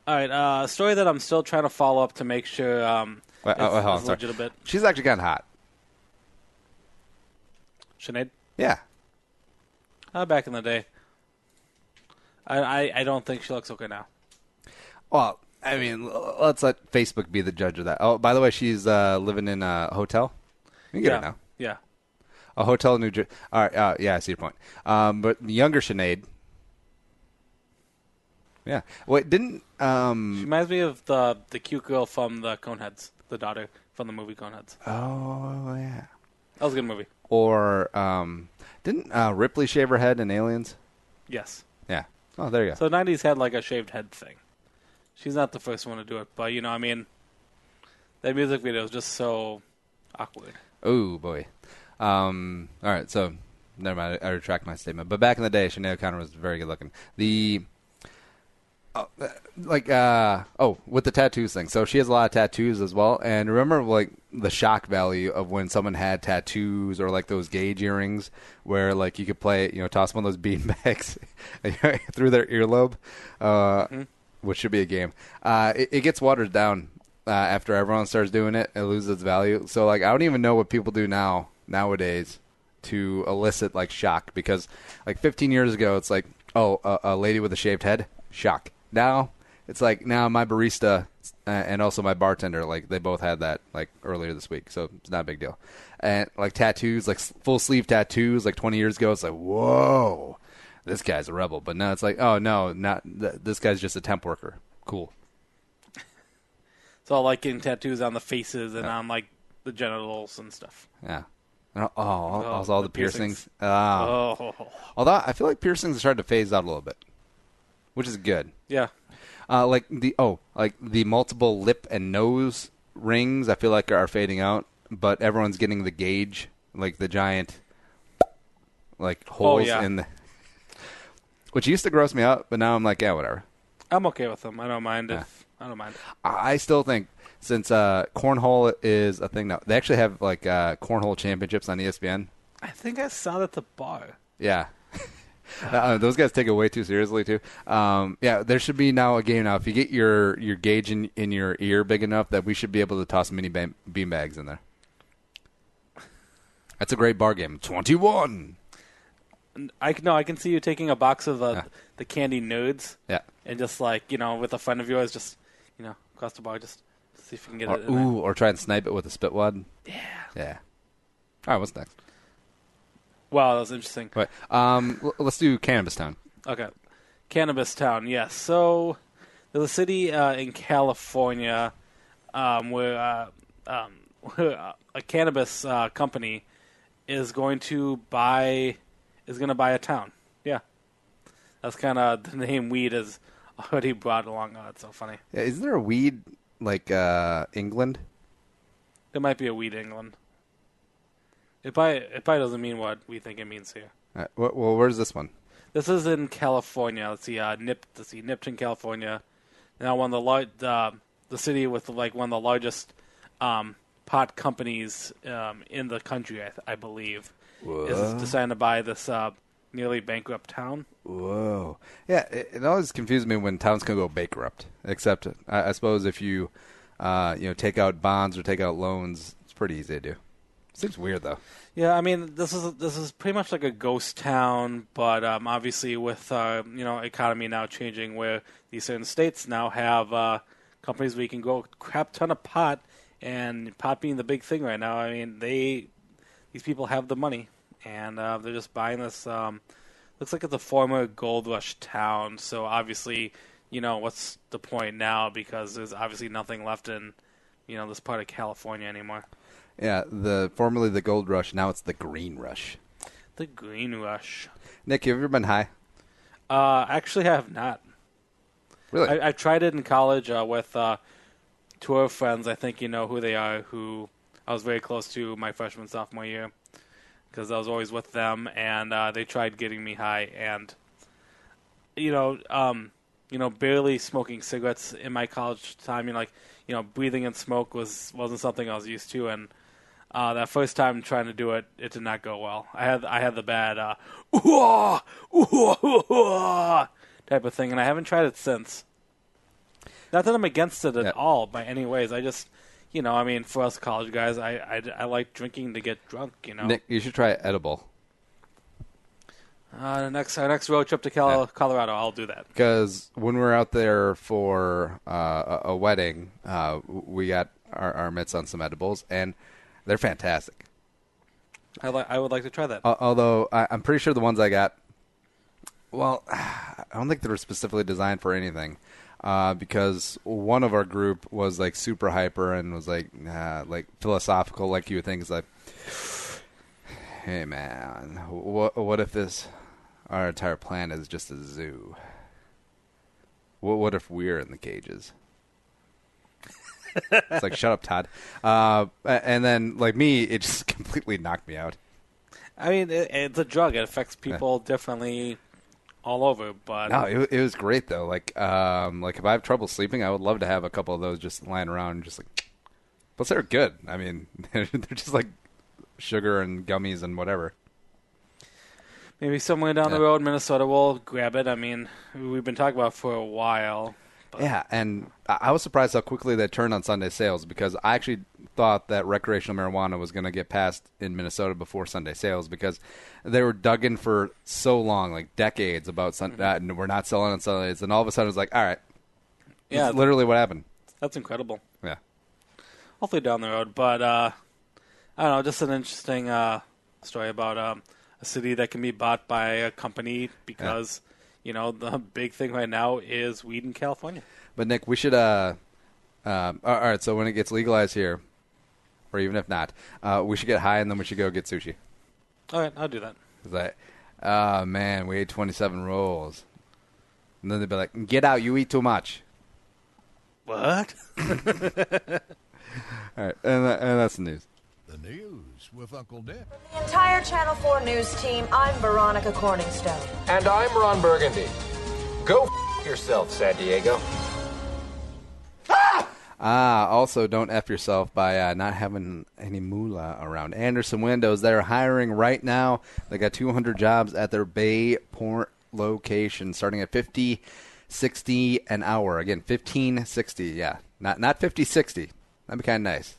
All right, a story that I'm still trying to follow up to make sure it's legit a bit. She's actually gotten hot. Sinead? Yeah. Back in the day. I don't think she looks okay now. Well, I mean, let's let Facebook be the judge of that. Oh, by the way, she's living in a hotel. You can get it now. Yeah. A hotel in New Jersey. All right, yeah, I see your point. But younger Sinead. Yeah. Wait, didn't... She reminds me of the cute girl from the Coneheads, the daughter from the movie Coneheads. Oh, yeah. That was a good movie. Or didn't Ripley shave her head in Aliens? Yes. Yeah. Oh, there you go. So the 90s had like a shaved head thing. She's not the first one to do it, but, I mean, that music video is just so awkward. Oh, boy. All right, so never mind. I retract my statement. But back in the day, Sinead O'Connor was very good looking. With the tattoos thing. So she has a lot of tattoos as well. And remember, like, the shock value of when someone had tattoos or, like, those gauge earrings where, like, you could play, toss one of those beanbags through their earlobe, which should be a game. It gets watered down after everyone starts doing it. It loses its value. So, like, I don't even know what people do nowadays to elicit, like, shock. Because, like, 15 years ago, it's like, a lady with a shaved head, shock. Now, it's like, my barista and also my bartender, like, they both had that, like, earlier this week. So it's not a big deal. And, like, tattoos, like, full sleeve tattoos, like, 20 years ago, it's like, whoa, this guy's a rebel. But now it's like, oh, no, this guy's just a temp worker. Cool. It's all like getting tattoos on the faces and on, like, the genitals and stuff. Yeah. Also all the piercings. Oh. Although I feel like piercings are starting to phase out a little bit, which is good. Yeah. Like the multiple lip and nose rings, I feel like are fading out, but everyone's getting the gauge, like the giant, like holes in the, which used to gross me out, but now I'm like, yeah, whatever. I'm okay with them. I don't mind. I don't mind. I still think since cornhole is a thing now, they actually have like cornhole championships on ESPN. I think I saw that at the bar. Yeah. Those guys take it way too seriously too. Yeah, there should be now a game now. If you get your gauge in your ear big enough, that we should be able to toss mini beanbags in there. That's a great bar game. 21. I can see you taking a box of the candy nudes. Yeah. And just like, with a friend of yours, just, across the bar, just see if you can get it in there. Or try and snipe it with a spit wad. Yeah. Yeah. All right, what's next? Wow, that was interesting. Right. Let's do Cannabis Town. Okay. Cannabis Town, yes. So there's a city in California where a cannabis company is going to buy a town. Yeah. That's kind of the name weed is already brought along. Oh, that's so funny. Yeah, isn't there a weed like England? There might be a weed England. It probably doesn't mean what we think it means here. Well, where's this one? This is in California. Let's see, Nipton, California. Now, one of the city with like one of the largest pot companies in the country, I believe, Whoa. is deciding to buy this nearly bankrupt town. Whoa. Yeah, it always confuses me when towns can go bankrupt. Except, I suppose if you, take out bonds or take out loans, it's pretty easy to do. Seems weird though. Yeah, I mean, this is pretty much like a ghost town, but obviously with economy now changing, where these certain states now have companies where you can go crap ton of pot, and pot being the big thing right now. I mean, these people have the money, and they're just buying this. Looks like it's a former gold rush town, so obviously, what's the point now? Because there's obviously nothing left in, this part of California anymore. Yeah, formerly the gold rush, now it's the green rush. The green rush. Nick, have you ever been high? Actually, I have not. Really? I tried it in college with two of friends. I think you know who they are, who I was very close to my freshman, sophomore year, because I was always with them, and they tried getting me high, and barely smoking cigarettes in my college time. Breathing in smoke wasn't something I was used to, and that first time trying to do it, it did not go well. I had the bad type of thing, and I haven't tried it since. Not that I'm against it at all by any ways. I just, for us college guys, I like drinking to get drunk. Nick, you should try edible. Our next road trip to Colorado, I'll do that. Because when we were out there for a wedding, we got our mitts on some edibles, and they're fantastic. I would like to try that. Although I'm pretty sure the ones I got, well, I don't think they were specifically designed for anything. Because one of our group was like super hyper and was like philosophical, like you would think. It's like, hey man, what if our entire planet is just a zoo? What if we're in the cages? It's like, shut up, Todd. And then, like me, it just completely knocked me out. I mean, it's a drug. It affects people differently all over. But no, it was great though. Like if I have trouble sleeping, I would love to have a couple of those just lying around, and just like. Plus, they're good. I mean, they're just like sugar and gummies and whatever. Maybe somewhere down the road, Minnesota will grab it. I mean, we've been talking about it for a while. But. Yeah, and I was surprised how quickly they turned on Sunday sales, because I actually thought that recreational marijuana was going to get passed in Minnesota before Sunday sales, because they were dug in for so long, like decades, about and we're not selling on Sundays, and all of a sudden it's like, all right. Yeah, that's literally what happened. That's incredible. Yeah. Hopefully down the road, but I don't know, just an interesting story about a city that can be bought by a company because... the big thing right now is weed in California. But, Nick, we should, all right, so when it gets legalized here, or even if not, we should get high and then we should go get sushi. All right, I'll do that. It's like, man, we ate 27 rolls. And then they'd be like, get out, you eat too much. What? All right, and that's the news. The news with Uncle Dick. The entire Channel 4 news team, I'm Veronica Corningstone. And I'm Ron Burgundy. Go yourself, San Diego. Also, don't F yourself by not having any moolah around. Anderson Windows, they're hiring right now. They got 200 jobs at their Bayport location, starting at $50.60 an hour. Again, $15.60. Yeah, not $50.60. That'd be kind of nice.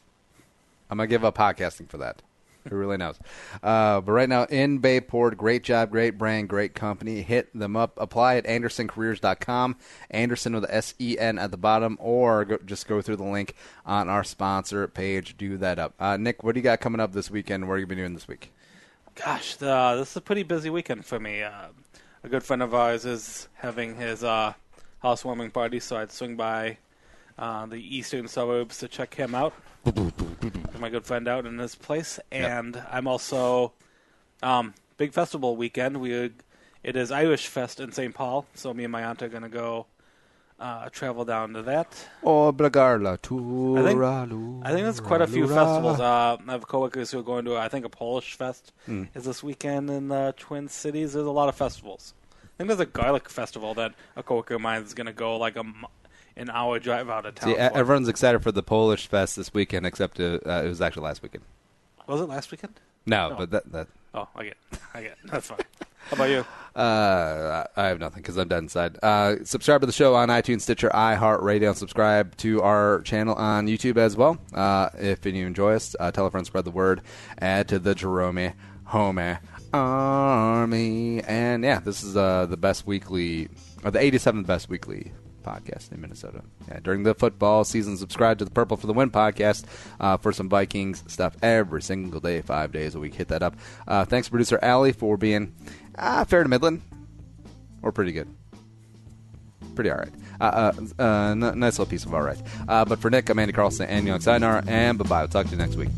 I'm going to give up podcasting for that. Who really knows? But right now, in Bayport, great job, great brand, great company. Hit them up. Apply at AndersonCareers.com. Anderson with the S-E-N at the bottom, or just go through the link on our sponsor page. Do that up. Nick, what do you got coming up this weekend? What are you going to be doing this week? Gosh, this is a pretty busy weekend for me. A good friend of ours is having his housewarming party, so I'd swing by the eastern suburbs to check him out. My good friend out in his place, and I'm also big festival weekend. It is Irish Fest in St. Paul, so me and my aunt are going to go travel down to that. I think there's quite a few festivals. I have coworkers who are going to I think a Polish fest is this weekend in the Twin Cities. There's a lot of festivals. I think there's a garlic festival that a coworker of mine is going to go an hour drive out of town. See, everyone's excited for the Polish Fest this weekend, except it was actually last weekend. Was it last weekend? No, but that. Oh, I get it. That's fine. How about you? I have nothing because I'm dead inside. Subscribe to the show on iTunes, Stitcher, iHeartRadio, and subscribe to our channel on YouTube as well. If you enjoy us, tell a friend, spread the word, add to the Jerome Home Army. And yeah, this is the best weekly, or the 87th best weekly podcast in Minnesota. Yeah, during the football season, subscribe to the Purple for the Win podcast for some Vikings stuff every single day, 5 days a week. Hit that up. Thanks, producer Allie, for being fair to middling, or pretty good. Pretty all right. Nice little piece of all right. But for Nick, I'm Andy Carlson and Young Sinar, and bye-bye. We'll talk to you next week.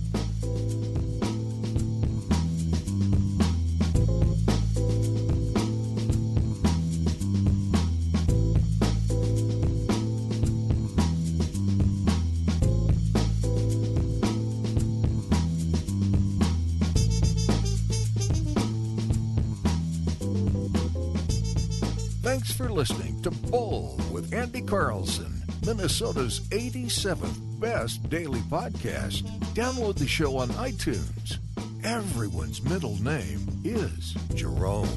Thanks for listening to Bull with Andy Carlson, Minnesota's 87th best daily podcast. Download the show on iTunes. Everyone's middle name is Jerome.